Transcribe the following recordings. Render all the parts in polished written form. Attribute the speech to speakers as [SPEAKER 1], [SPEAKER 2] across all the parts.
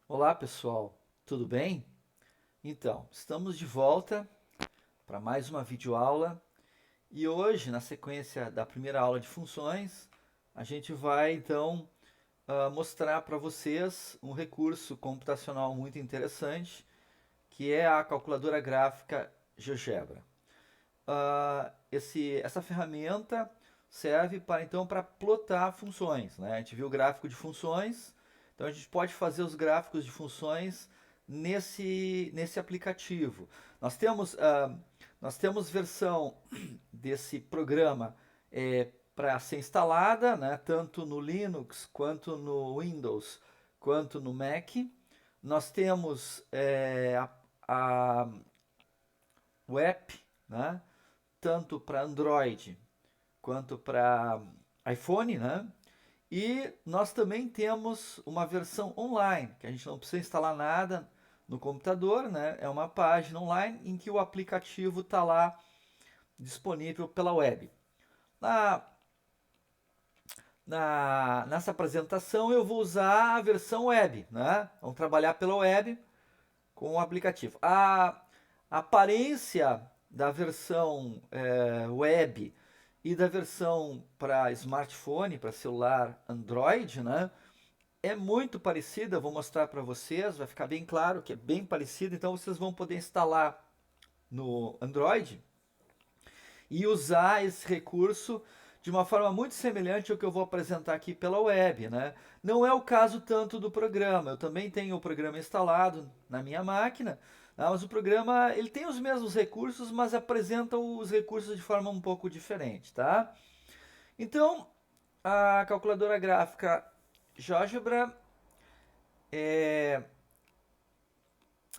[SPEAKER 1] Olá pessoal, tudo bem? Então, estamos de volta para mais uma videoaula e hoje, na sequência da primeira aula de funções, a gente vai então mostrar para vocês um recurso computacional muito interessante que é a calculadora gráfica GeoGebra. Essa ferramenta serve para então para plotar funções, né? A gente viu o gráfico de funções, então a gente pode fazer os gráficos de funções nesse aplicativo. Nós temos versão desse programa para ser instalada, né? Tanto no Linux quanto no Windows quanto no Mac. Nós temos a o app, né? Tanto para Android quanto para iPhone, né? E nós também temos uma versão online, que a gente não precisa instalar nada no computador, né? É uma página online em que o aplicativo está lá disponível pela web. Na, nessa apresentação eu vou usar a versão web, né? Vamos trabalhar pela web com o aplicativo. A aparência da versão web e da versão para smartphone, para celular Android, né? É muito parecida, vou mostrar para vocês, vai ficar bem claro que é bem parecido, então vocês vão poder instalar no Android e usar esse recurso de uma forma muito semelhante ao que eu vou apresentar aqui pela web, né? Não é o caso tanto do programa. Eu também tenho o programa instalado na minha máquina, mas o programa ele tem os mesmos recursos, mas apresenta os recursos de forma um pouco diferente, tá? Então, a calculadora gráfica GeoGebra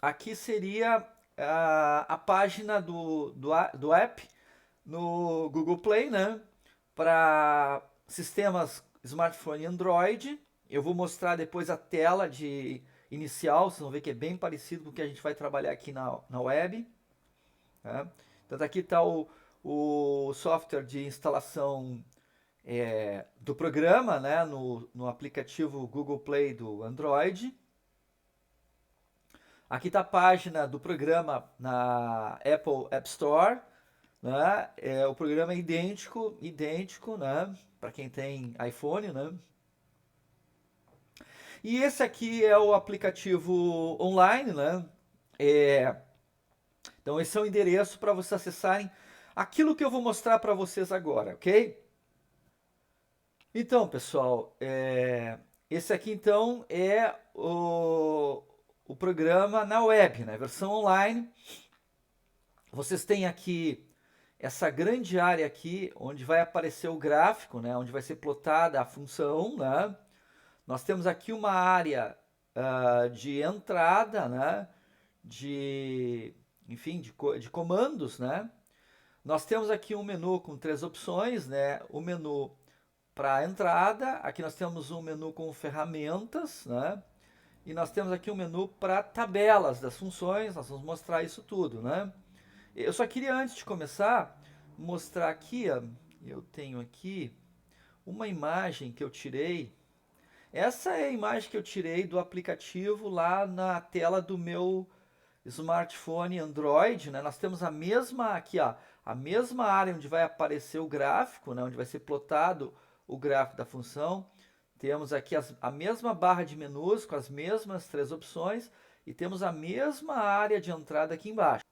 [SPEAKER 1] aqui seria a página do app no Google Play, né? Para sistemas smartphone e Android. Eu vou mostrar depois a tela de inicial, vocês vão ver que é bem parecido com o que a gente vai trabalhar aqui na web. Tá? Então aqui está o software de instalação do programa, né, no aplicativo Google Play do Android. Aqui está a página do programa na Apple App Store. Né? O programa é idêntico, né? Para quem tem iPhone, né? E esse aqui é o aplicativo online, né? É, então esse é o endereço para vocês acessarem aquilo que eu vou mostrar para vocês agora, ok? Então, pessoal, esse aqui então é o programa na web, né? Versão online. Vocês têm aqui essa grande área aqui, onde vai aparecer o gráfico, né, onde vai ser plotada a função, né? Nós temos aqui uma área de entrada, né, de, enfim, de comandos, né? Nós temos aqui um menu com três opções, né? O menu para entrada, aqui nós temos um menu com ferramentas, né? E nós temos aqui um menu para tabelas das funções, nós vamos mostrar isso tudo, né? Eu só queria, antes de começar, mostrar aqui, ó, eu tenho aqui uma imagem que eu tirei. Essa é a imagem que eu tirei do aplicativo lá na tela do meu smartphone Android, né? Nós temos a mesma aqui, ó, a mesma área onde vai aparecer o gráfico, né? Onde vai ser plotado o gráfico da função. Temos aqui a mesma barra de menus com as mesmas três opções e temos a mesma área de entrada aqui embaixo.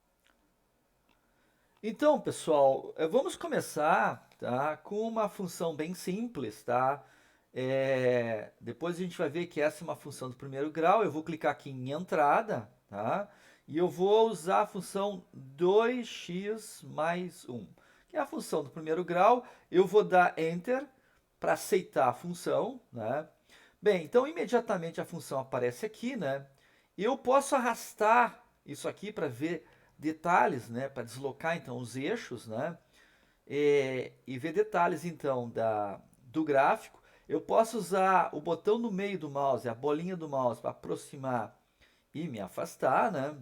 [SPEAKER 1] Então, pessoal, vamos começar, tá, com uma função bem simples, tá? Depois a gente vai ver que essa é uma função do primeiro grau. Eu vou clicar aqui em entrada, tá? E eu vou usar a função 2x mais 1, que é a função do primeiro grau. Eu vou dar Enter para aceitar a função, né? Bem, então imediatamente a função aparece aqui, né? E eu posso arrastar isso aqui para ver detalhes, né? Para deslocar então os eixos, né? E ver detalhes então do gráfico. Eu posso usar o botão no meio do mouse, a bolinha do mouse, para aproximar e me afastar, né?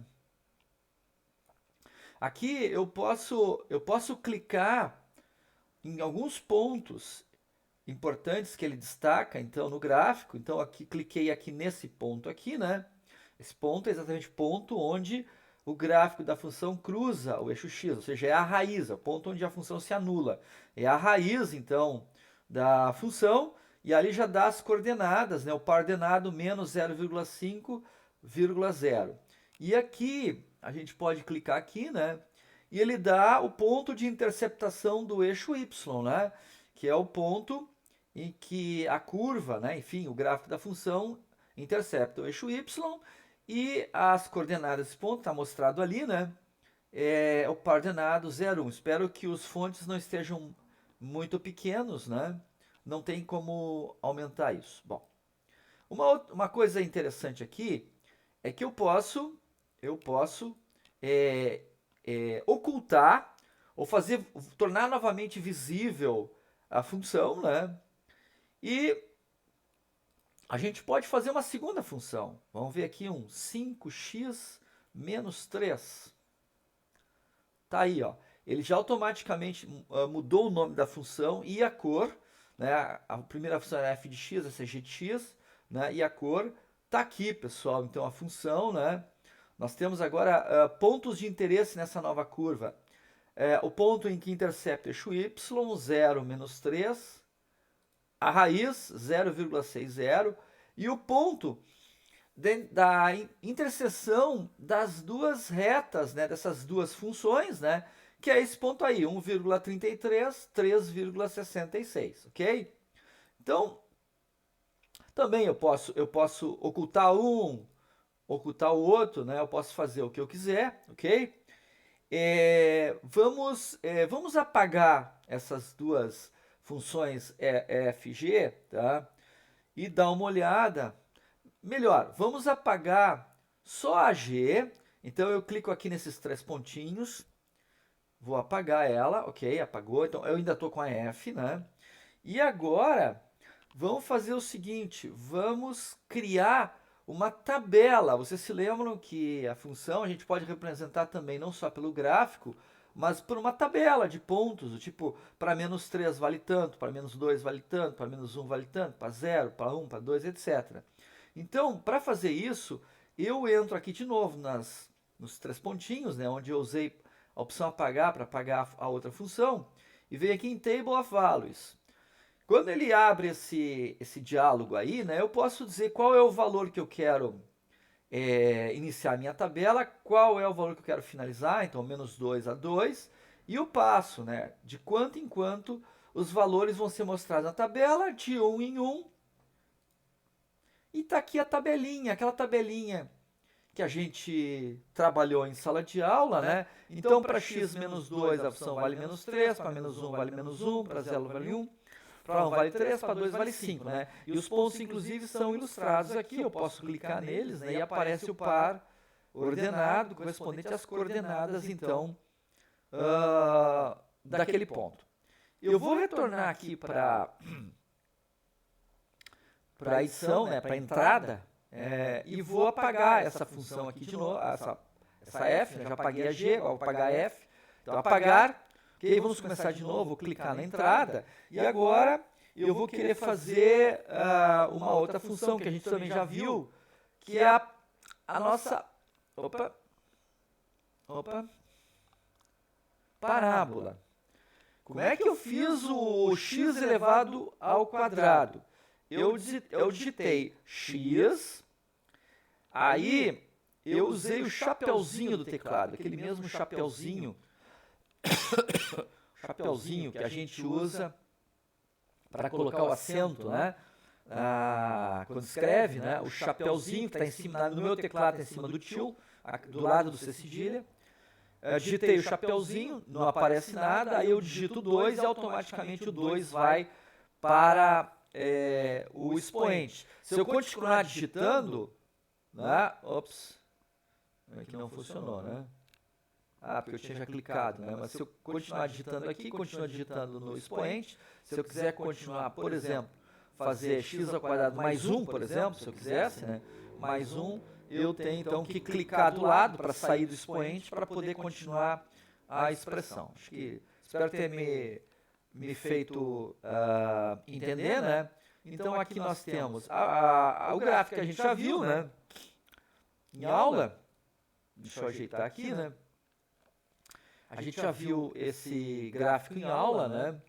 [SPEAKER 1] Aqui eu posso clicar em alguns pontos importantes que ele destaca então no gráfico. Então aqui cliquei aqui nesse ponto aqui, né? Esse ponto é exatamente o ponto onde o gráfico da função cruza o eixo x, ou seja, é a raiz, é o ponto onde a função se anula. É a raiz, então, da função, e ali já dá as coordenadas, né? O par ordenado menos 0,5,0. E aqui, a gente pode clicar aqui, né? E ele dá o ponto de interceptação do eixo y, né? Que é o ponto em que a curva, né? Enfim, o gráfico da função intercepta o eixo y e as coordenadas desse ponto, está mostrado ali, né? É o par ordenado 0, 1. Espero que os fontes não estejam muito pequenos, né? Não tem como aumentar isso. Bom, uma coisa interessante aqui é que eu posso ocultar ou tornar novamente visível a função, né? E a gente pode fazer uma segunda função. Vamos ver aqui um 5x menos 3. Tá aí, ó. Ele já automaticamente mudou o nome da função e a cor, né? A primeira função era f de x, essa é g de x, né? E a cor tá aqui, pessoal. Então a função, né? Nós temos agora pontos de interesse nessa nova curva. O ponto em que intercepta o eixo y, 0 menos 3, a raiz 0,60 e o ponto da interseção das duas retas, né, dessas duas funções, né, que é esse ponto aí, 1,33, 3,66, ok? Então, também eu posso ocultar um, ocultar o outro, né, eu posso fazer o que eu quiser, ok? Vamos apagar essas duas funções EFG, tá? E dar uma olhada. Melhor, vamos apagar só a G. Então eu clico aqui nesses três pontinhos, vou apagar ela, ok, apagou. Então eu ainda estou com a F, né? E agora vamos fazer o seguinte, vamos criar uma tabela. Vocês se lembram que a função a gente pode representar também não só pelo gráfico, mas por uma tabela de pontos, do tipo, para menos 3 vale tanto, para menos 2 vale tanto, para menos 1 vale tanto, para 0, para 1, para 2, etc. Então, para fazer isso, eu entro aqui de novo nos três pontinhos, né, onde eu usei a opção apagar para apagar a outra função, e venho aqui em Table of Values. Quando ele abre esse diálogo aí, né, eu posso dizer qual é o valor que eu quero iniciar a minha tabela, qual é o valor que eu quero finalizar, então menos 2 a 2, e o passo, né, de quanto em quanto os valores vão ser mostrados na tabela, de 1 em 1, e está aqui a tabelinha, aquela tabelinha que a gente trabalhou em sala de aula, né? Então, para x menos 2, a função vale menos 3, para menos 1 vale menos 1, para 0 vale 1, para 1 vale 3, para 2 vale 5, né? E os pontos, inclusive, são ilustrados aqui, eu posso clicar neles, né? E aparece o par ordenado, correspondente às coordenadas, então, daquele ponto. Eu vou retornar aqui para a edição, né, para a entrada, e vou apagar essa função aqui de novo, essa f, né, já apaguei a g, agora vou apagar a f, então apagar, ok, vamos começar de novo, vou clicar na entrada, e agora eu vou querer fazer uma outra função que a gente também já viu, que é a nossa, parábola. Como é que eu fiz o x elevado ao quadrado? Eu digitei x, aí eu usei o chapeuzinho do teclado, aquele mesmo chapeuzinho que a gente usa para colocar o acento, né? Quando escreve, né? O chapeuzinho que está em cima, no meu teclado está em cima do til, do lado do C cedilha. Digitei o chapeuzinho, não aparece nada, aí eu digito 2 e automaticamente o 2 vai para o expoente. Se eu continuar digitando, né? Ops, aqui não funcionou, né? Porque eu tinha já clicado, né? Mas se eu continuar digitando aqui, continuo digitando no expoente. Se eu quiser continuar, por exemplo, fazer x ao quadrado mais 1, por exemplo, se eu quisesse, né? Mais 1, eu tenho então que clicar do lado para sair do expoente para poder continuar a expressão. Espero ter me feito entender, né? Então aqui nós temos o gráfico que a gente já viu, né? em aula, deixa eu ajeitar aqui, né? A gente já viu esse gráfico em aula, né?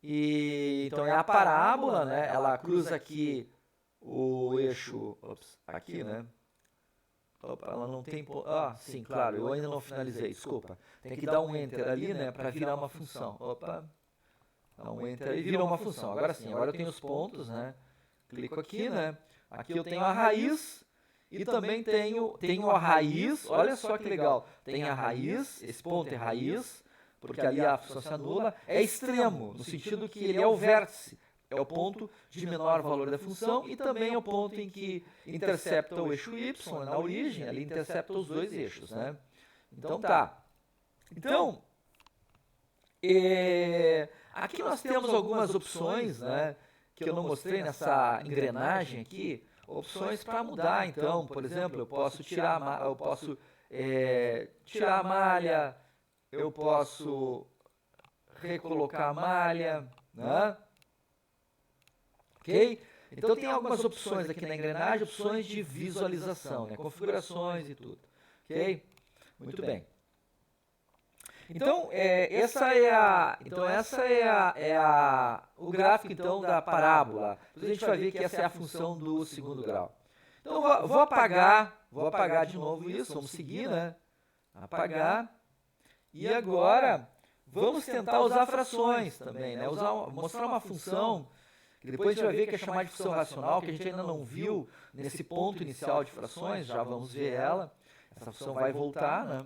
[SPEAKER 1] E então é a parábola, né? Ela cruza aqui o eixo, aqui, né? Opa, ela não tem ponto. Ah, sim, claro, eu ainda não finalizei, desculpa. Tem que dar um enter ali, né, para virar uma função. Opa, dá um enter e vira uma função. Agora sim, agora eu tenho os pontos, né? Clico aqui, né? Aqui eu tenho a raiz e também tenho a raiz. Olha só que legal. Tem a raiz, esse ponto é raiz, porque ali a função se anula. É extremo, no sentido que ele é o vértice. É o ponto de menor valor da função e também é o ponto em que intercepta o eixo y, né, na origem, ele intercepta os dois eixos, né? Então tá. Então, aqui nós temos algumas opções, né, que eu não mostrei nessa engrenagem aqui, opções para mudar. Então, por exemplo, eu posso tirar a malha, eu posso recolocar a malha, né? Ok? Então tem algumas opções aqui na engrenagem, opções de visualização, né? Configurações e tudo. Ok? Muito bem. Então, essa é o gráfico então da parábola. Depois a gente vai ver que essa é a função do segundo grau. Então vou apagar de novo isso, vamos seguir, né? Apagar. E agora vamos tentar usar frações também, né? Mostrar uma função que depois a gente vai ver que é chamada de função racional, que a gente ainda não viu nesse ponto inicial de frações, já vamos ver ela. Essa função vai voltar, né?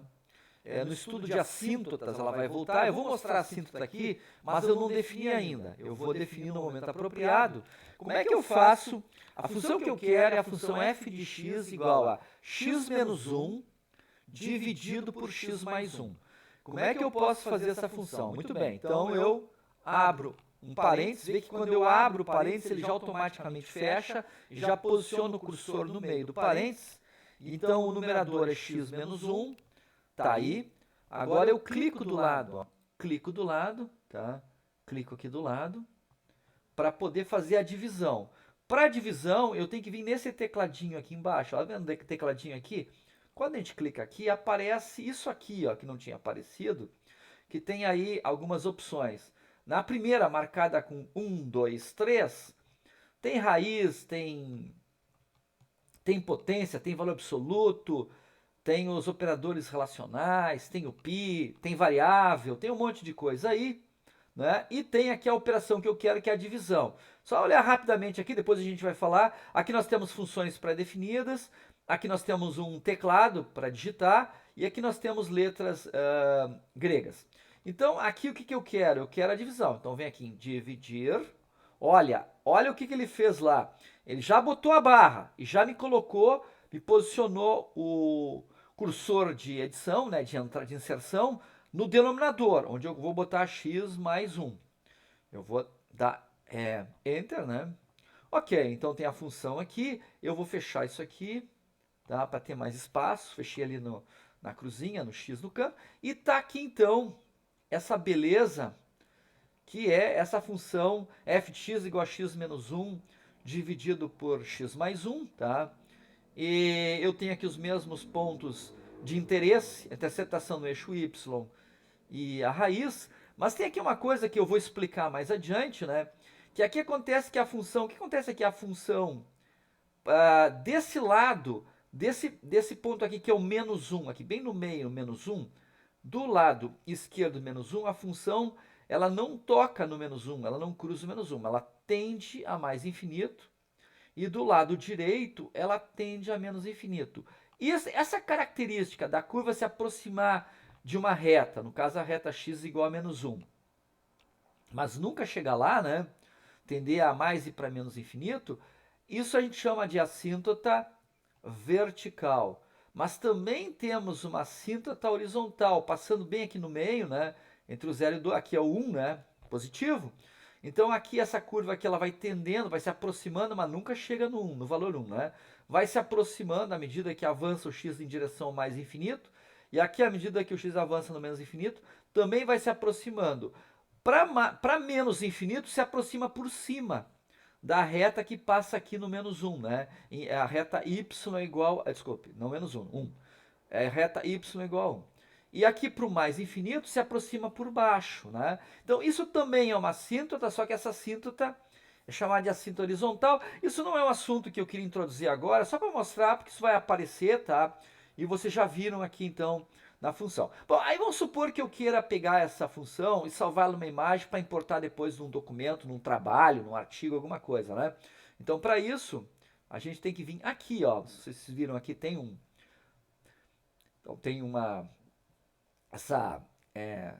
[SPEAKER 1] No estudo de assíntotas ela vai voltar. Eu vou mostrar a assíntota aqui, mas eu não defini ainda. Eu vou definir no momento apropriado. Como é que eu faço? A função que eu quero é a função f de x igual a x menos 1 dividido por x mais 1. Como é que eu posso fazer essa função? Muito bem, então eu abro um parênteses, vê que quando eu abro o parênteses ele já automaticamente fecha e já posiciona o cursor no meio do parênteses. Então o numerador é x menos 1. Tá aí. Agora eu clico do lado, ó. Clico do lado, tá? Clico aqui do lado para poder fazer a divisão. Para divisão, eu tenho que vir nesse tecladinho aqui embaixo. Ó, tá vendo o tecladinho aqui? Quando a gente clica aqui, aparece isso aqui, ó, que não tinha aparecido, que tem aí algumas opções. Na primeira, marcada com 1, 2, 3, tem raiz, tem potência, tem valor absoluto, tem os operadores relacionais, tem o π, tem variável, tem um monte de coisa aí, né? E tem aqui a operação que eu quero, que é a divisão. Só olhar rapidamente aqui, depois a gente vai falar. Aqui nós temos funções pré-definidas, aqui nós temos um teclado para digitar, e aqui nós temos letras gregas. Então, aqui o que eu quero? Eu quero a divisão. Então, vem aqui em dividir. Olha o que ele fez lá. Ele já botou a barra e já me colocou, me posicionou o cursor de edição, né, de inserção, no denominador, onde eu vou botar x mais 1. Eu vou dar Enter, né? Ok, então tem a função aqui, eu vou fechar isso aqui, tá, para ter mais espaço, fechei ali na cruzinha, no x no canto, e tá aqui então essa beleza, que é essa função f de x igual a x menos 1 dividido por x mais 1, tá? E eu tenho aqui os mesmos pontos de interesse, interceptação no eixo y e a raiz, mas tem aqui uma coisa que eu vou explicar mais adiante, né? Que aqui acontece que a função, o que acontece aqui? A função desse lado, desse ponto aqui que é o menos 1, aqui bem no meio, menos 1, do lado esquerdo menos 1, a função ela não toca no menos 1, ela não cruza o menos 1, ela tende a mais infinito, e do lado direito ela tende a menos infinito. E essa característica da curva se aproximar de uma reta, no caso a reta x igual a menos 1, mas nunca chegar lá, né? Tender a mais e para menos infinito, isso a gente chama de assíntota vertical. Mas também temos uma assíntota horizontal, passando bem aqui no meio, né? Entre o 0 e o 2, aqui é o 1, né? Positivo. Então aqui essa curva aqui ela vai tendendo, vai se aproximando, mas nunca chega no 1, no valor 1, né? Vai se aproximando à medida que avança o x em direção ao mais infinito, e aqui à medida que o x avança no menos infinito, também vai se aproximando. Para menos infinito se aproxima por cima, da reta que passa aqui no menos um, né? A reta y é igual, desculpe, não menos um, 1. É reta y igual a 1. E aqui para o mais infinito se aproxima por baixo, né? Então isso também é uma assíntota, só que essa assíntota é chamada de assíntota horizontal. Isso não é um assunto que eu queria introduzir agora, só para mostrar, porque isso vai aparecer, tá? E vocês já viram aqui então na função. Bom, aí vamos supor que eu queira pegar essa função e salvá-la numa imagem para importar depois num documento, num trabalho, num artigo, alguma coisa, né? Então para isso, a gente tem que vir aqui, ó. Vocês viram aqui, então tem essa, é,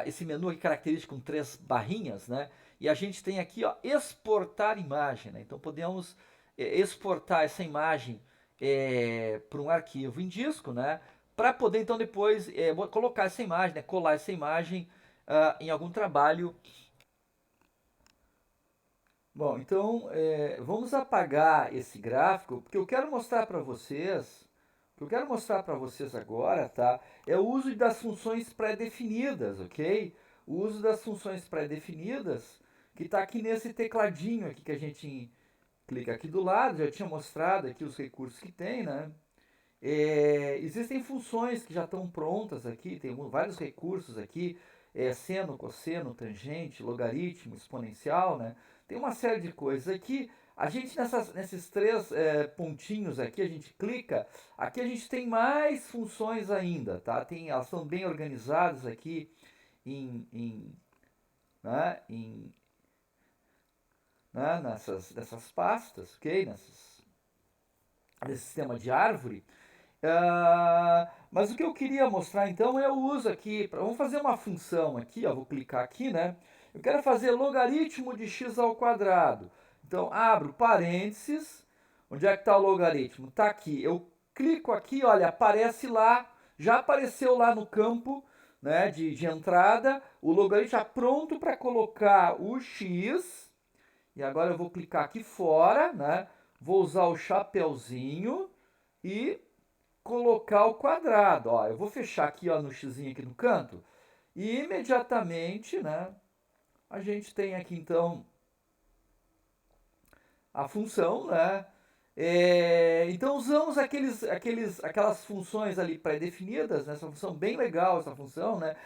[SPEAKER 1] esse menu aqui característico com 3 barrinhas, né? E a gente tem aqui, ó, exportar imagem, né? Então podemos exportar essa imagem para um arquivo em disco, né? Para poder então depois colocar essa imagem, né? Colar essa imagem em algum trabalho. Bom, então vamos apagar esse gráfico, porque eu quero mostrar para vocês, o que eu quero mostrar para vocês agora, tá? É o uso das funções pré-definidas, ok? O uso das funções pré-definidas, que está aqui nesse tecladinho aqui que a gente clica aqui do lado, já tinha mostrado aqui os recursos que tem, né? Existem funções que já estão prontas aqui, tem vários recursos aqui, seno, cosseno, tangente, logaritmo, exponencial, né? Tem uma série de coisas aqui. A gente nesses 3 pontinhos aqui, a gente clica, aqui a gente tem mais funções ainda, tá? Elas são bem organizadas aqui né, né, nessas pastas, ok? Nesse sistema de árvore. Mas o que eu queria mostrar então é o uso aqui. Vamos fazer uma função aqui, ó, vou clicar aqui, né? Eu quero fazer logaritmo de x ao quadrado. Então, abro parênteses. Onde é que está o logaritmo? Está aqui. Eu clico aqui, olha, aparece lá, já apareceu lá no campo, né, de entrada, o logaritmo já pronto para colocar o x. E agora eu vou clicar aqui fora, né? Vou usar o chapeuzinho e colocar o quadrado. Ó, eu vou fechar aqui, ó, no x aqui no canto. E imediatamente, né, a gente tem aqui então a função, né? Então usamos aquelas funções ali pré-definidas, né? Essa função bem legal, essa função, né?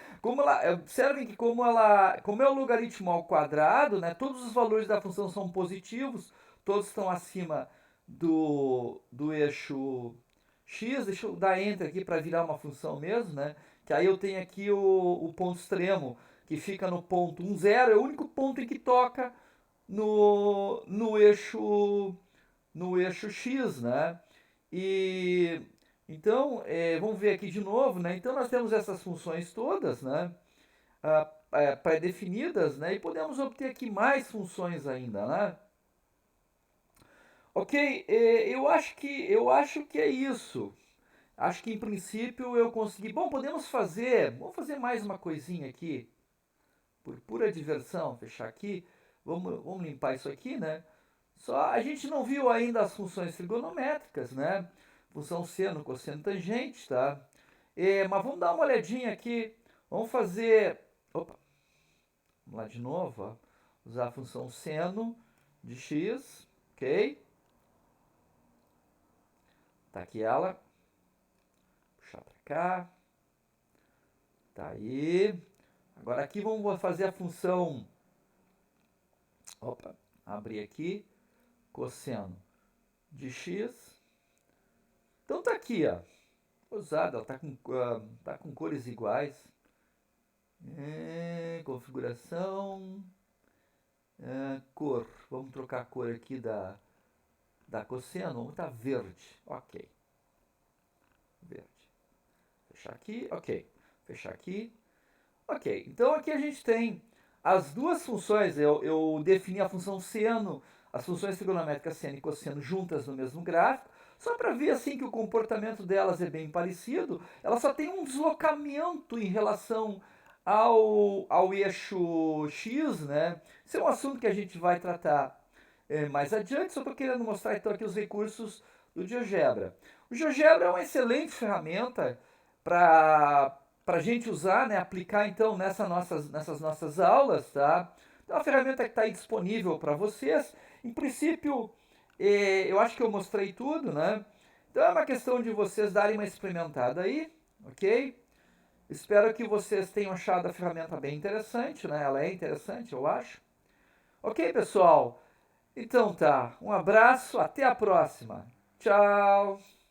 [SPEAKER 1] Observem que como é o logaritmo ao quadrado, né? Todos os valores da função são positivos, todos estão acima do eixo x. Deixa eu dar enter aqui para virar uma função mesmo, né? Que aí eu tenho aqui o ponto extremo que fica no ponto 1, 0, é o único ponto em que toca no eixo x, né? E então, vamos ver aqui de novo, né? Então nós temos essas funções todas, né? Pré-definidas, né? E podemos obter aqui mais funções ainda, né? Ok, eu acho que é isso. Acho que em princípio eu consegui. Bom, vamos fazer mais uma coisinha aqui, por pura diversão, fechar aqui. Vamos limpar isso aqui, né? Só a gente não viu ainda as funções trigonométricas, né? Função seno, cosseno, tangente, tá? Mas vamos dar uma olhadinha aqui. Vamos fazer. Opa, vamos lá de novo, ó. Usar a função seno de x, ok? Tá aqui ela. Puxar para cá. Tá aí. Agora aqui vamos fazer a função. Opa, abrir aqui. Cosseno de x. Então tá aqui, ó. Usada, ela tá com cores iguais. Configuração. Cor. Vamos trocar a cor aqui da cosseno. Vamos botar verde. Ok. Verde. Fechar aqui. Ok. Fechar aqui. Ok. Então aqui a gente tem as duas funções. Eu defini a função seno, as funções trigonométricas seno e cosseno juntas no mesmo gráfico. Só para ver assim que o comportamento delas é bem parecido. Ela só tem um deslocamento em relação ao eixo x, né? Esse é um assunto que a gente vai tratar mais adiante. Só estou querendo mostrar então aqui os recursos do GeoGebra. O GeoGebra é uma excelente ferramenta para a gente usar, né? Aplicar então nessas nossas aulas, tá? Então, é uma ferramenta que está aí disponível para vocês. Em princípio, eu acho que eu mostrei tudo, né? Então, é uma questão de vocês darem uma experimentada aí, ok? Espero que vocês tenham achado a ferramenta bem interessante, né? Ela é interessante, eu acho. Ok, pessoal? Então tá. Um abraço, até a próxima. Tchau!